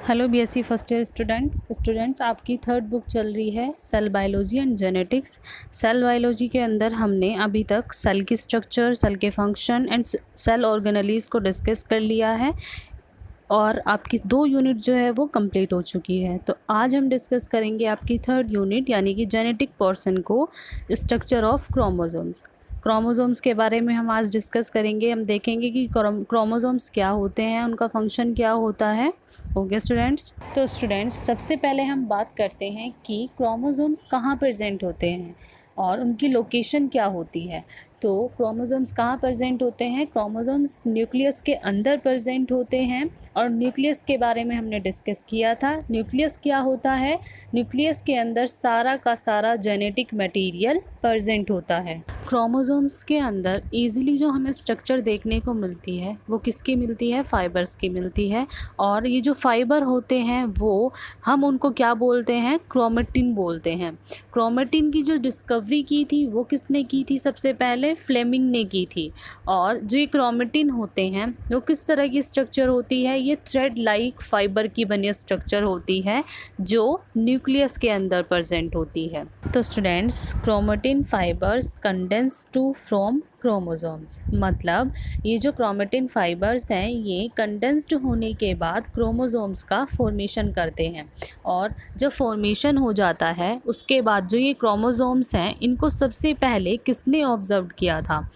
Hello BSc first year students आपकी third book चल रही है cell biology and genetics. Cell biology के अंदर हमने अभी तक सेल की स्ट्रक्चर, सेल के फंक्शन एंड सेल ऑर्गेनेलीज को डिस्कस कर लिया है और आपकी 2 यूनिट जो है वो कंप्लीट हो चुकी है। तो आज हम डिस्कस करेंगे आपकी थर्ड यूनिट यानी कि जेनेटिक पोर्शन को, स्ट्रक्चर ऑफ क्रोमोसोम्स के बारे में हम आज डिस्कस करेंगे। हम देखेंगे कि क्रोमोसोम्स क्या होते हैं, उनका फंक्शन क्या होता है। ओके स्टूडेंट्स, तो स्टूडेंट्स सबसे पहले हम बात करते हैं कि क्रोमोसोम्स कहाँ प्रेजेंट होते हैं और उनकी लोकेशन क्या होती है। तो क्रोमोसोम्स कहाँ प्रेजेंट होते हैं? क्रोमोसोम्स न्यूक्लियस के अंदर प्रेजेंट होते हैं और न्यूक्लियस के बारे में हमने डिस्कस किया था। न्यूक्लियस क्या होता है? न्यूक्लियस के अंदर सारा का सारा जेनेटिक मटेरियल प्रेजेंट होता है। क्रोमोसोम्स के अंदर इजीली जो हमें स्ट्रक्चर देखने को मिलती है वो किसकी मिलती है? फाइबर्स की मिलती है। और ये जो फाइबर होते हैं वो हम उनको क्या बोलते हैं? क्रोमेटिन बोलते हैं। क्रोमेटिन की जो डिस्कवरी की थी वो किसने की थी? सबसे पहले फ्लेमिंग ने की थी। और जो ये क्रोमेटिन होते हैं वो किस तरह की स्ट्रक्चर होती है? ये थ्रेड लाइक फाइबर की बनी स्ट्रक्चर होती है जो न्यूक्लियस के अंदर प्रेजेंट होती है। तो students, chromatin fibres condense to from chromosomes, मतलब ये जो क्रोमेटिन फाइबर्स हैं ये कंडेंस्ड होने के बाद क्रोमोसोम्स का फॉर्मेशन करते हैं। और जब फॉर्मेशन हो जाता है उसके बाद जो ये क्रोमोसोम्स हैं इनको सबसे पहले किसने ऑब्जर्व किया था?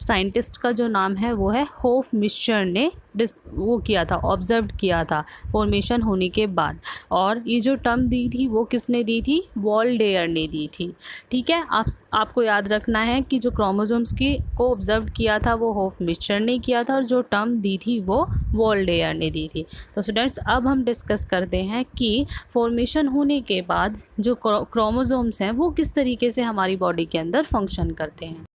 साइंटिस्ट का जो नाम है वो है होफमिश्चर ने वो किया था, ऑब्जर्व किया था फॉर्मेशन होने के बाद। और ये जो टर्म दी थी वो किसने दी थी? वॉल्डेयर ने दी थी। ठीक है, आपको याद रखना है कि जो क्रोमोसोम्स की को ऑब्जर्व किया था वो होफमिश्चर ने किया था और जो टर्म दी थी वो वॉल्डेयर ने दी थी। तो स्टूडेंट्स अब हम डिस्कस करते हैं कि फॉर्मेशन होने के बाद जो क्रोमोसोम्स हैं वो किस तरीके से हमारी बॉडी के अंदर फंक्शन करते हैं।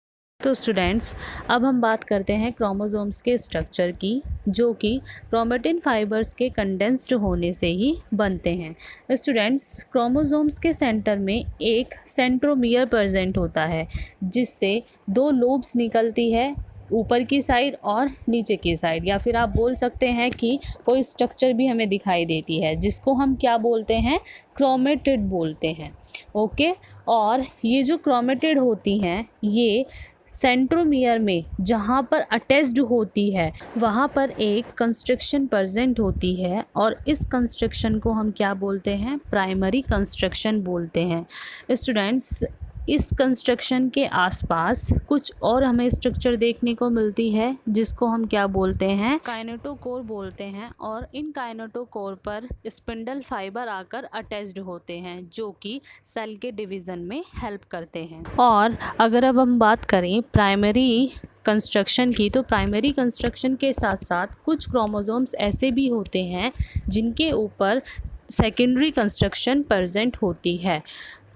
तो स्टूडेंट्स अब हम बात करते हैं क्रोमोसोम्स के स्ट्रक्चर की, जो कि क्रोमेटिन फाइबर्स के कंडेंस्ड होने से ही बनते हैं। स्टूडेंट्स, क्रोमोसोम्स के सेंटर में एक सेंट्रोमियर प्रेजेंट होता है जिससे 2 लोब्स निकलती है, ऊपर की साइड और नीचे की साइड, या फिर आप बोल सकते हैं कि कोई स्ट्रक्चर भी हमें दिखाई देती है जिसको हम क्या बोलते हैं? क्रोमेटिड बोलते हैं। ओके, और ये जो क्रोमेटिड होती हैं ये सेंट्रोमियर में जहाँ पर अटैच्ड होती है वहाँ पर एक कंस्ट्रक्शन प्रेजेंट होती है और इस कंस्ट्रक्शन को हम क्या बोलते हैं? प्राइमरी कंस्ट्रक्शन बोलते हैं। स्टूडेंट्स, इस कंस्ट्रक्शन के आसपास कुछ और हमें स्ट्रक्चर देखने को मिलती है जिसको हम क्या बोलते हैं? काइनेटोकोर बोलते हैं। और इन काइनेटोकोर पर स्पिंडल फाइबर आकर अटैच्ड होते हैं जो कि सेल के डिवीज़न में हेल्प करते हैं। और अगर अब हम बात करें प्राइमरी कंस्ट्रक्शन की, तो प्राइमरी कंस्ट्रक्शन के साथ साथ कुछ क्रोमोसोम्स ऐसे भी होते हैं जिनके ऊपर सेकेंडरी कंस्ट्रक्शन प्रेजेंट होती है।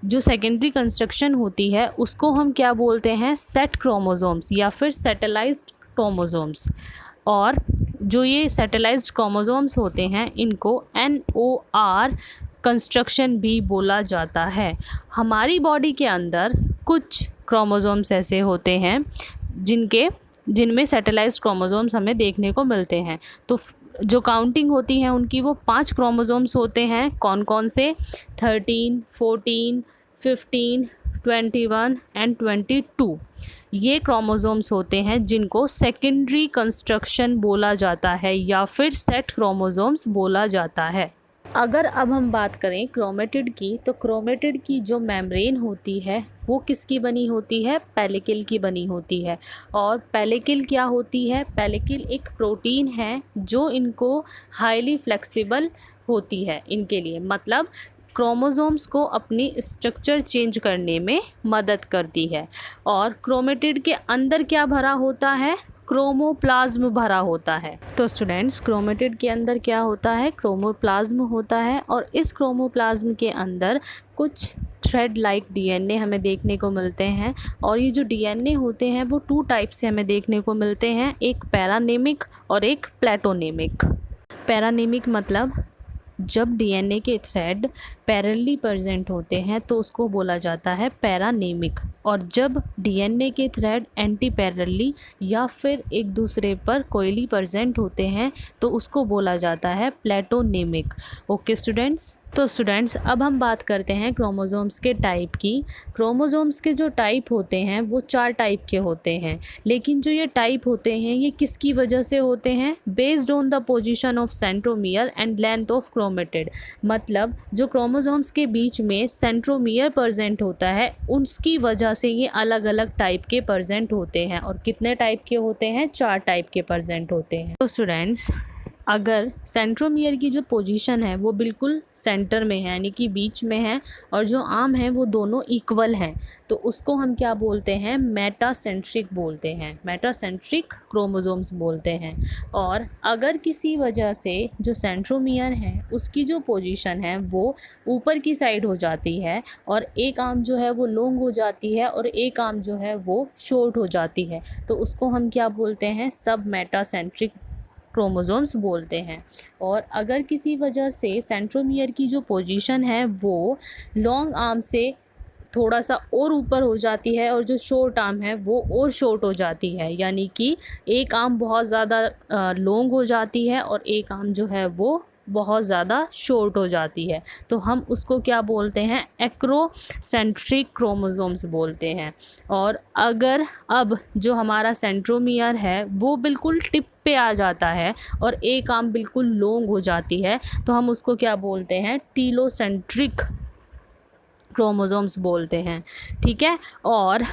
जो सेकेंडरी कंस्ट्रक्शन होती है उसको हम क्या बोलते हैं? सेट क्रोमोसोम्स या फिर सेटेलाइज्ड क्रोमोसोम्स। और जो ये सेटेलाइज्ड क्रोमोसोम्स होते हैं इनको NOR कंस्ट्रक्शन भी बोला जाता है। हमारी बॉडी के अंदर कुछ क्रोमोसोम्स ऐसे होते हैं जिनमें सेटेलाइज्ड क्रोमोसोम्स हमें देखने को मिलते हैं। तो जो काउंटिंग होती है उनकी वो 5 क्रोमोसोम्स होते हैं। कौन कौन से? 13, 14, 15, 21 एंड 22। ये क्रोमोसोम्स होते हैं जिनको सेकेंडरी कंस्ट्रक्शन बोला जाता है या फिर सेट क्रोमोसोम्स बोला जाता है। अगर अब हम बात करें क्रोमेटिड की, तो क्रोमेटिड की जो मेम्ब्रेन होती है वो किसकी बनी होती है? पेलिकल की बनी होती है। और पेलिकल क्या होती है? पेलिकल एक प्रोटीन है जो इनको हाईली फ्लेक्सिबल होती है इनके लिए, मतलब क्रोमोसोम्स को अपनी स्ट्रक्चर चेंज करने में मदद करती है। और क्रोमेटिड के अंदर क्या भरा होता है? क्रोमोप्लाज्म भरा होता है। तो स्टूडेंट्स, क्रोमेटिड के अंदर क्या होता है? क्रोमोप्लाज्म होता है। और इस क्रोमोप्लाज्म के अंदर कुछ थ्रेड लाइक DNA हमें देखने को मिलते हैं। और ये जो DNA होते हैं वो 2 टाइप से हमें देखने को मिलते हैं, एक पैरानेमिक और एक प्लेटोनेमिक। पैरानेमिक मतलब जब डीएनए के थ्रेड पैरेलली प्रेजेंट होते हैं तो उसको बोला जाता है पैरानेमिक, और जब डीएनए के थ्रेड एंटी पैरेलली या फिर एक दूसरे पर कोइली प्रेजेंट होते हैं तो उसको बोला जाता है प्लेटोनेमिक। ओके स्टूडेंट्स, तो स्टूडेंट्स अब हम बात करते हैं क्रोमोसोम्स के टाइप की। क्रोमोसोम्स के जो टाइप होते हैं वो 4 टाइप के होते हैं, लेकिन जो ये टाइप होते हैं ये किसकी वजह से होते हैं? Based on the position of centromere and length of chromatid. मतलब जो क्रोमोसोम्स के बीच में सेंट्रोमियर प्रेजेंट होता है उसकी वजह से ये अलग अलग टाइप के प्रेजेंट होते हैं। और कितने टाइप के होते हैं? 4 टाइप के प्रेजेंट होते हैं। तो स्टूडेंट्स अगर सेंट्रोमियर की जो पोजीशन है वो बिल्कुल सेंटर में है यानी कि बीच में है और जो आर्म है वो दोनों इक्वल हैं तो उसको हम क्या बोलते हैं? मेटासेंट्रिक बोलते हैं, मेटासेंट्रिक क्रोमोसोम्स बोलते हैं। और अगर किसी वजह से जो सेंट्रोमियर है उसकी जो पोजीशन है वो ऊपर की साइड हो जाती है और एक आर्म जो है वो लॉन्ग हो जाती है और एक आर्म जो है वो शॉर्ट हो जाती है तो उसको हम क्या बोलते हैं? सब मेटासेंट्रिक क्रोमोसोम्स बोलते हैं। और अगर किसी वजह से सेंट्रोमियर की जो पोजीशन है वो लॉन्ग आर्म से थोड़ा सा और ऊपर हो जाती है और जो शॉर्ट आर्म है वो और शॉर्ट हो जाती है, यानी कि एक आर्म बहुत ज़्यादा लॉन्ग हो जाती है और एक आर्म जो है वो बहुत ज़्यादा शॉर्ट हो जाती है, तो हम उसको क्या बोलते हैं? एक्रोसेंट्रिक क्रोमोसोम्स बोलते हैं। और अगर अब जो हमारा सेंट्रोमियर है वो बिल्कुल टिप पे आ जाता है और एक आर्म बिल्कुल लॉन्ग हो जाती है तो हम उसको क्या बोलते हैं? टीलोसेंट्रिक क्रोमोसोम्स बोलते हैं। ठीक है, और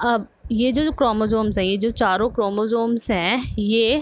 अब ये जो क्रोमोसोम्स हैं, ये जो चारों क्रोमोसोम्स हैं ये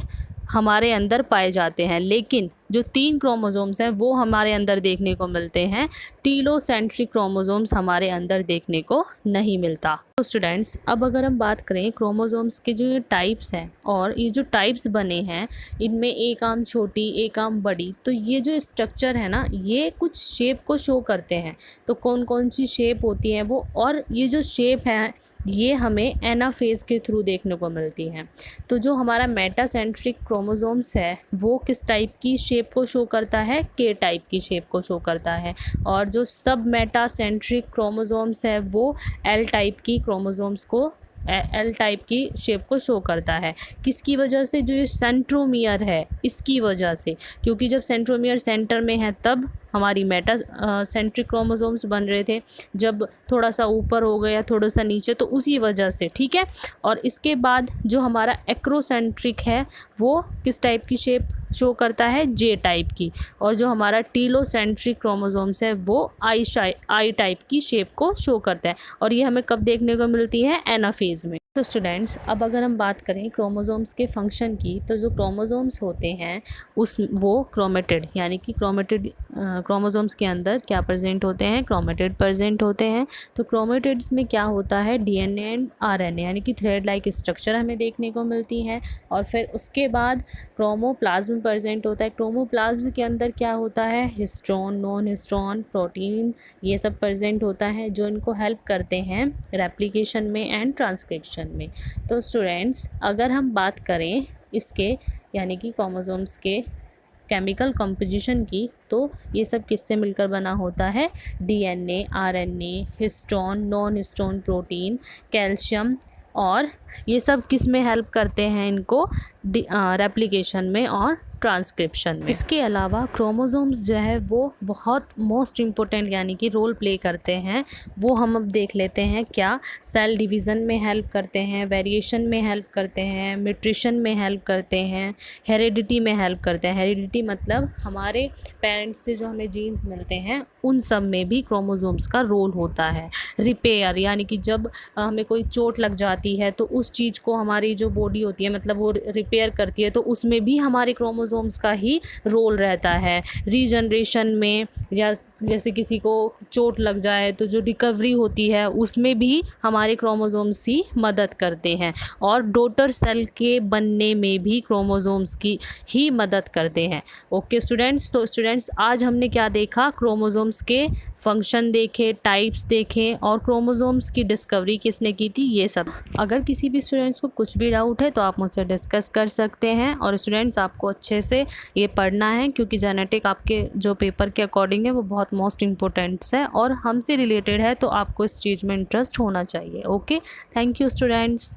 हमारे अंदर पाए जाते हैं, लेकिन जो 3 क्रोमोसोम्स हैं वो हमारे अंदर देखने को मिलते हैं। टीलोसेंट्रिक क्रोमोसोम्स हमारे अंदर देखने को नहीं मिलता। तो स्टूडेंट्स अब अगर हम बात करें क्रोमोसोम्स के जो ये टाइप्स हैं और ये जो टाइप्स बने हैं इनमें एक आर्म छोटी एक आर्म बड़ी, तो ये जो स्ट्रक्चर है ना ये कुछ शेप को शो करते हैं। तो कौन कौन सी शेप होती हैं वो, और ये जो शेप है ये हमें एनाफेज के थ्रू देखने को मिलती हैं। तो जो हमारा मेटासेंट्रिक क्रोमोसोम्स है वो किस टाइप की शेप को शो करता है? के टाइप की शेप को शो करता है। और जो सब मेटासेंट्रिक क्रोमोसोम्स है वो एल टाइप की क्रोमोसोम्स को एल टाइप की शेप को शो करता है। किसकी वजह से? जो ये सेंट्रोमियर है इसकी वजह से, क्योंकि जब सेंट्रोमियर सेंटर में है तब हमारी मेटा सेंट्रिक क्रोमोसोम्स बन रहे थे, जब थोड़ा सा ऊपर हो गया थोड़ा सा नीचे तो उसी वजह से। ठीक है, और इसके बाद जो हमारा एक्रोसेंट्रिक है वो किस टाइप की शेप शो करता है? जे टाइप की। और जो हमारा टीलोसेंट्रिक क्रोमोसोम्स है वो आई टाइप की शेप को शो करता है, और ये हमें कब देखने को मिलती है? एनाफेज में। तो स्टूडेंट्स अब अगर हम बात करें क्रोमोसोम्स के फंक्शन की, तो जो क्रोमोसोम्स होते हैं वो क्रोमेटिड यानी कि क्रोमोसोम्स के अंदर क्या प्रेजेंट होते हैं? क्रोमेटिड प्रेजेंट होते हैं। तो क्रोमेटिड्स में क्या होता है? डीएनए एंड आरएनए यानी कि थ्रेड लाइक स्ट्रक्चर हमें देखने को मिलती है। और फिर उसके बाद क्रोमोप्लाज्म प्रेजेंट होता है। क्रोमोप्लाज्म के अंदर क्या होता है? हिस्टोन, नॉन हिस्टोन, प्रोटीन, ये सब प्रेजेंट होता है जो इनको हेल्प करते हैं रेप्लिकेशन में एंड ट्रांसक्रिप्शन में। तो स्टूडेंट्स अगर हम बात करें इसके यानी कि क्रोमोसोम्स के केमिकल कंपोजिशन की, तो ये सब किससे मिलकर बना होता है? DNA, RNA, histone, non histone protein, calcium, और ये सब किस में हेल्प करते हैं इनको? रेप्लिकेशन में और ट्रांसक्रिप्शन में। इसके अलावा क्रोमोसोम्स जो है वो बहुत मोस्ट इम्पोर्टेंट यानी कि रोल प्ले करते हैं। वो हम अब देख लेते हैं क्या? सेल डिवीज़न में हेल्प करते हैं, वेरिएशन में हेल्प करते हैं, म्यूटेशन में हेल्प करते हैं, हेरिडिटी में हेल्प करते हैं। हेरिडिटी मतलब हमारे पेरेंट्स से जो हमें जीन्स मिलते हैं उन सब में भी क्रोमोसोम्स का रोल होता है। रिपेयर यानी कि जब हमें कोई चोट लग जाती है तो उस चीज़ को हमारी जो बॉडी होती है मतलब वो रिपेयर करती है, तो उसमें भी हमारे क्रोमोसोम्स का ही रोल रहता है। रीजनरेशन में या जैसे किसी को चोट लग जाए तो जो रिकवरी होती है उसमें भी हमारे क्रोमोसोम्स ही मदद करते हैं। और डॉटर सेल के बनने में भी क्रोमोसोम्स की ही मदद करते हैं। ओके स्टूडेंट्स, तो स्टूडेंट्स आज हमने क्या देखा? क्रोमोसोम्स के फंक्शन देखे, टाइप्स देखे और क्रोमोसोम्स की डिस्कवरी किसने की थी, ये सब। अगर किसी किसी भी स्टूडेंट्स को कुछ भी डाउट है तो आप मुझसे डिस्कस कर सकते हैं। और स्टूडेंट्स आपको अच्छे से ये पढ़ना है क्योंकि जेनेटिक आपके जो पेपर के अकॉर्डिंग है वो बहुत मोस्ट इम्पोर्टेंट्स है और हमसे रिलेटेड है, तो आपको इस चीज़ में इंटरेस्ट होना चाहिए। Okay, thank you students.